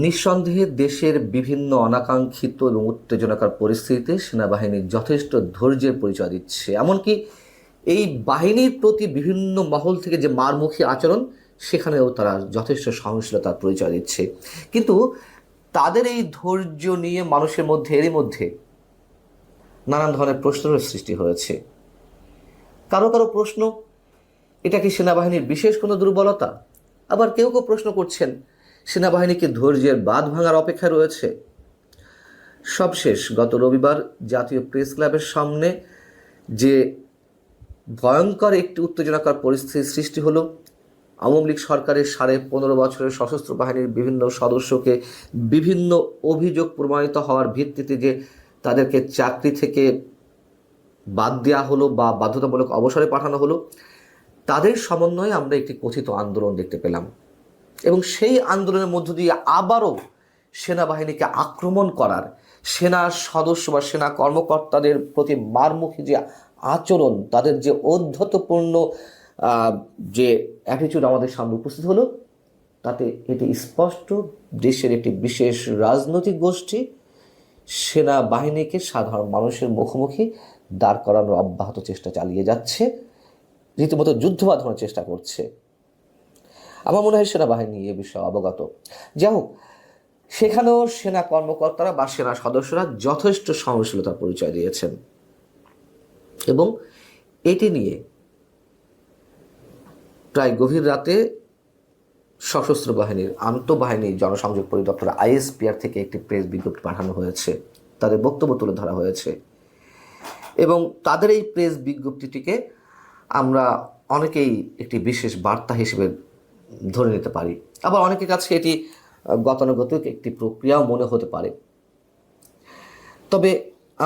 নিঃসন্দেহে দেশের বিভিন্ন অনাকাঙ্ক্ষিত এবং উত্তেজনাকর পরিস্থিতিতে সেনাবাহিনী যথেষ্ট ধৈর্যের পরিচয় দিচ্ছে। এমনকি এই বাহিনীর প্রতি বিভিন্ন মহল থেকে যে মারমুখী আচরণ, সেখানেও তারা যথেষ্ট সহনশীলতার পরিচয় দিচ্ছে। কিন্তু তাদের এই ধৈর্য নিয়ে মানুষের মধ্যে এরই মধ্যে নানান ধরনের প্রশ্নের সৃষ্টি হয়েছে। কারো কারো প্রশ্ন, এটা কি সেনাবাহিনীর বিশেষ কোনো দুর্বলতা? আবার কেউ কেউ প্রশ্ন করছেন, সেনাবাহিনী কি ধৈর্যের বাঁধ ভাঙার অপেক্ষায় রয়েছে? সবশেষ গত রবিবার জাতীয় প্রেস ক্লাবের সামনে যে ভয়ঙ্কর একটি উত্তেজনাকর পরিস্থিতির সৃষ্টি হলো, আওয়ামী লীগ সরকারের 15.5 বছরের সশস্ত্র বাহিনীর বিভিন্ন সদস্যকে বিভিন্ন অভিযোগ প্রমাণিত হওয়ার ভিত্তিতে যে তাদেরকে চাকরি থেকে বাদ দেওয়া হলো বা বাধ্যতামূলক অবসরে পাঠানো হলো, তাদের সমন্বয়ে আমরা একটি কথিত আন্দোলন দেখতে পেলাম। এবং সেই আন্দোলনের মধ্য দিয়ে আবারও সেনাবাহিনীকে আক্রমণ করার, সেনা সদস্য বা সেনা কর্মকর্তাদের প্রতি মারমুখী যে আচরণ, তাদের যে ঔদ্ধত্যপূর্ণ যে অ্যাটিটিউড আমাদের সামনে উপস্থিত হলো, তাতে এটি স্পষ্ট দেশের একটি বিশেষ রাজনৈতিক গোষ্ঠী সেনাবাহিনীকে সাধারণ মানুষের মুখোমুখি দাঁড় করানোর অব্যাহত চেষ্টা চালিয়ে যাচ্ছে, রীতিমতো যুদ্ধ বাঁধানোর চেষ্টা করছে। আমার মনে হয় সেনাবাহিনী এ বিষয়ে অবগত। যাই হোক, সেখানেও সেনা কর্মকর্তারা বা সেনা সদস্যরা যথেষ্ট সহনশীলতার পরিচয় দিয়েছেন এবং এটি নিয়ে প্রায় গভীর রাতে সশস্ত্র বাহিনীর আন্তঃবাহিনী জনসংযোগ পরিদপ্তর আইএসপিআর থেকে একটি প্রেস বিজ্ঞপ্তি পাঠানো হয়েছে, তাদের বক্তব্য তুলে ধরা হয়েছে এবং তাদের এই প্রেস বিজ্ঞপ্তিটিকে আমরা অনেকেই একটি বিশেষ বার্তা হিসেবে ধরে নিতে পারি। আবার অনেকের কাছে এটি গতানুগতিক একটি প্রক্রিয়াও মনে হতে পারে। তবে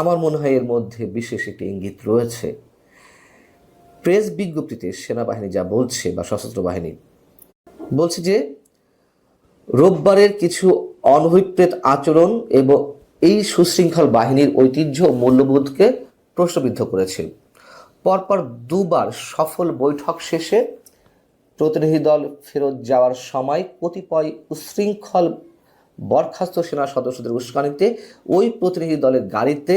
আমার মনে হয় এর মধ্যে বিশেষ একটি ইঙ্গিত রয়েছে। প্রেস বিজ্ঞপ্তিতে সেনাবাহিনী যা বলছে বা সশস্ত্র বাহিনী বলছে যে রোববারের কিছু অনভিপ্রেত আচরণ এবং এই সুশৃঙ্খল বাহিনীর ঐতিহ্য ও মূল্যবোধকে প্রশ্নবিদ্ধ করেছে। পরপর দুবার সফল বৈঠক শেষে প্রতিনিধি দল ফেরত যাওয়ার সময় কতিপয় উশৃঙ্খল বরখাস্ত সেনা সদস্যদের উস্কানিতে ওই প্রতিনিধি দলের গাড়িতে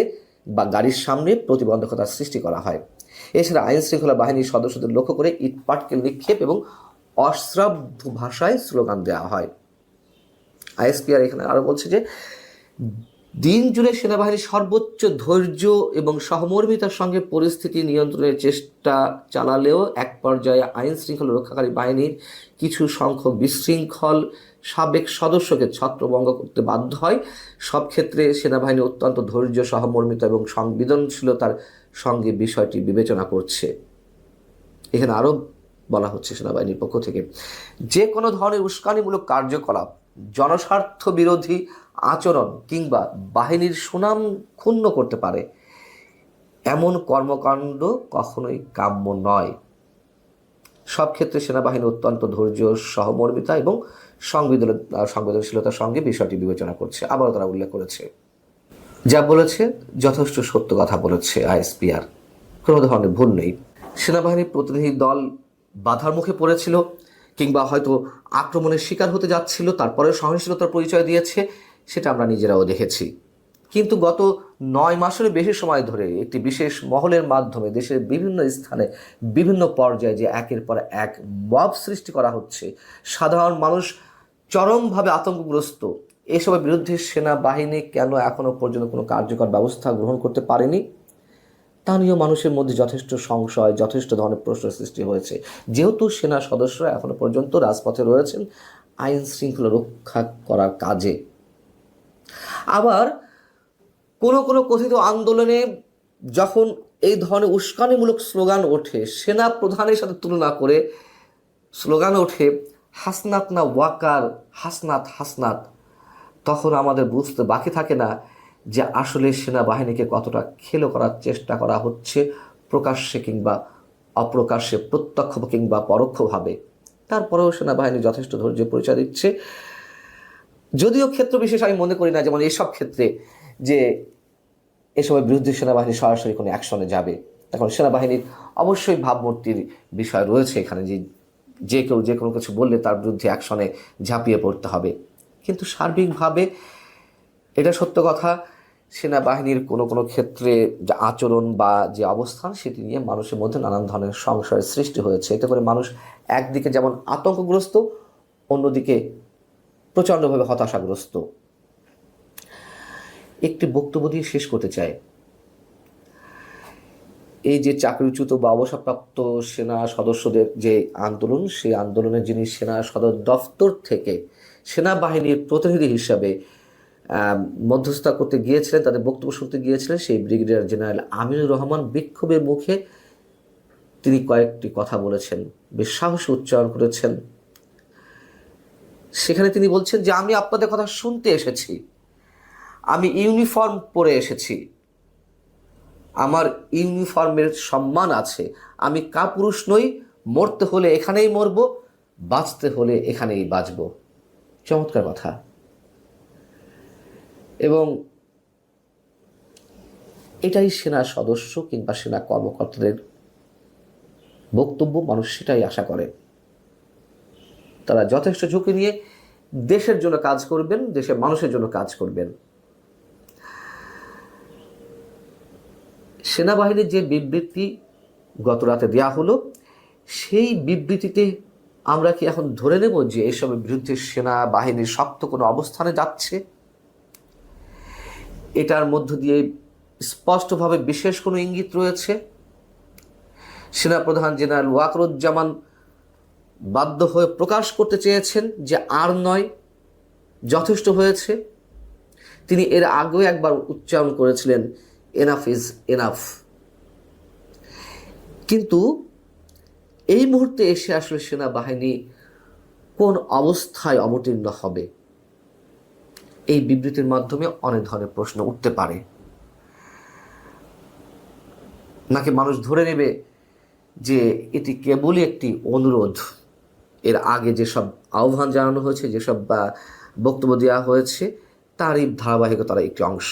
বা গাড়ির সামনে প্রতিবন্ধকতার সৃষ্টি করা হয়। এছাড়া আইন শৃঙ্খলা বাহিনীর সদস্যদের লক্ষ্য করে ইট পাটকেল নিক্ষেপ এবং অশ্রাব্য ভাষায় স্লোগান দেওয়া হয়। আইএসপিআর এখানে আরও বলছে যে দিন জুড়ে সেনাবাহিনী সর্বোচ্চ ধৈর্য এবং সহমর্মিতার সঙ্গে পরিস্থিতি নিয়ন্ত্রণের চেষ্টা চালালেও এক পর্যায়ে আইন শৃঙ্খলা রক্ষাকারী বাহিনীর কিছু সংখ্যক বিশৃঙ্খল সাবেক সদস্যকে ছত্রভঙ্গ করতে বাধ্য হয়। সব ক্ষেত্রে সেনাবাহিনী অত্যন্ত ধৈর্য, সহমর্মিতা এবং সংবেদনশীলতার সঙ্গে বিষয়টি বিবেচনা করছে। এখানে আরও বলা হচ্ছে সেনাবাহিনীর পক্ষ থেকে যে কোনো ধরনের উস্কানিমূলক কার্যকলাপ, জনস্বার্থ বিরোধী আচরণ কিংবা বাহিনীর সুনাম ক্ষুণ্ণ করতে পারে এমন কর্মকাণ্ড কখনোই কাম্য নয়। সব ক্ষেত্রে সেনাবাহিনী অত্যন্ত ধৈর্য, সহমর্মিতা এবং সংবেদনশীলতার সঙ্গে বিষয়টি বিবেচনা করছে। আবারও তারা উল্লেখ করেছে, যা বলেছে যথেষ্ট সত্য কথা বলেছে আইএসপিআর, কোনো ধরনের ভুল নেই। সেনাবাহিনীর প্রতিনিধি দল বাধার মুখে পড়েছিল কিংবা হয়তো আক্রমণের শিকার হতে যাচ্ছিল, তারপরে সহনশীলতার পরিচয় দিয়েছে, সেটা আমরা নিজেরাও দেখেছি। কিন্তু গত 9 মাসের বেশি সময় ধরে একটি বিশেষ মহলের মাধ্যমে দেশের বিভিন্ন স্থানে বিভিন্ন পর্যায়ে যে একের পর এক মব সৃষ্টি করা হচ্ছে, সাধারণ মানুষ চরমভাবে আতঙ্কগ্রস্ত, এসবের বিরুদ্ধে সেনাবাহিনী কেন এখনো পর্যন্ত কোনো কার্যকর ব্যবস্থা গ্রহণ করতে পারেনি তা নিয়েও মানুষের মধ্যে যথেষ্ট সংশয়, যথেষ্ট ধরনের প্রশ্ন সৃষ্টি হয়েছে। যেহেতু সেনা সদস্যরা এখনো পর্যন্ত রাজপথে রয়েছেন আইন শৃঙ্খলা রক্ষা করার কাজে। আবার কোনো কোনো কথিত আন্দোলনে যখন এই ধরনের উস্কানিমূলক স্লোগান ওঠে, সেনা প্রধানের সাথে তুলনা করে স্লোগান ওঠে হাসনাত না ওয়াকার, হাসনাত হাসনাত, তখন আমাদের বুঝতে বাকি থাকে না যে আসলে সেনাবাহিনীকে কতটা খেলো করার চেষ্টা করা হচ্ছে, প্রকাশ্যে কিংবা অপ্রকাশ্যে, প্রত্যক্ষ কিংবা পরোক্ষভাবে। তারপরেও সেনাবাহিনী যথেষ্ট ধৈর্যের পরিচয় দিচ্ছে। যদিও ক্ষেত্র বিশেষ আমি মনে করি না যেমন এইসব ক্ষেত্রে যে এসবের বিরুদ্ধে সেনাবাহিনী সরাসরি কোনো অ্যাকশনে যাবে। এখন সেনাবাহিনীর অবশ্যই ভাবমূর্তির বিষয় রয়েছে এখানে, যে কেউ যে কোনো কিছু বললে তার বিরুদ্ধে অ্যাকশনে ঝাঁপিয়ে পড়তে হবে। কিন্তু সার্বিকভাবে এটা সত্য কথা, সেনাবাহিনীর কোনো কোনো ক্ষেত্রে যে আচরণ বা যে অবস্থান সেটি নিয়ে মানুষের মধ্যে নানান ধরনের সংশয়ের সৃষ্টি হয়েছে। এতে করে মানুষ একদিকে যেমন আতঙ্কগ্রস্ত, অন্যদিকে প্রচণ্ডভাবে হতাশাগ্রস্ত। একটি বক্তব্য দিয়ে শেষ করতে চাই। এই যে চাকরিচ্যুত বা অবসরপ্রাপ্ত সেনা সদস্যদের যে আন্দোলন, সেই আন্দোলনের যিনি সেনা সদর দফতর থেকে সেনাবাহিনীর প্রতিনিধি হিসাবে মধ্যস্থতা করতে গিয়েছিলেন, তাদের বক্তব্য শুনতে গিয়েছিলেন, সেই ব্রিগেডিয়ার জেনারেল আমিনুর রহমান বিক্ষোভের মুখে তিনি কয়েকটি কথা বলেছেন, বেশ সাহসী উচ্চারণ করেছেন। সেখানে তিনি বলছেন যে আমি আপনাদের কথা শুনতে এসেছি, আমি ইউনিফর্ম পরে এসেছি, আমার ইউনিফর্মের সম্মান আছে, আমি কাপুরুষ নই, মরতে হলে এখানেই মরব, বাঁচতে হলে এখানেই বাঁচব। চমৎকার কথা। এবং এটাই সেনা সদস্য কিংবা সেনা কর্মকর্তাদের বক্তব্য, মানুষ সেটাই আশা করে। তারা যথেষ্ট ঝুঁকি নিয়ে দেশের জন্য কাজ করবেন, দেশের মানুষের জন্য কাজ করবেন। সেনাবাহিনীর যে বিবৃতি গত রাতে দেওয়া হলো, সেই বিবৃতিতে আমরা কি এখন ধরে নেব যে এসবের বিরুদ্ধে সেনাবাহিনীর শক্ত কোনো অবস্থানে যাচ্ছে? এটার মধ্য দিয়ে স্পষ্টভাবে বিশেষ কোনো ইঙ্গিত রয়েছে। সেনাপ্রধান জেনারেল ওয়াকরুজ্জামান বাধ্য হয়ে প্রকাশ করতে চেয়েছেন যে আর নয়, যথেষ্ট হয়েছে। তিনি এর আগেও একবার উচ্চারণ করেছিলেন, এনাফ ইজ এনাফ। কিন্তু এই মুহূর্তে এসে আসলে সেনাবাহিনী কোন অবস্থায় অবতীর্ণ হবে, এই বিবৃতির মাধ্যমে অনেক ধরনের প্রশ্ন উঠতে পারে। নাকি মানুষ ধরে নেবে যে এটি কেবলই একটি অনুরোধ, এর আগে যেসব আহ্বান জানানো হয়েছে, যেসব বক্তব্য দেওয়া হয়েছে, তারই ধারাবাহিকতার একটি অংশ।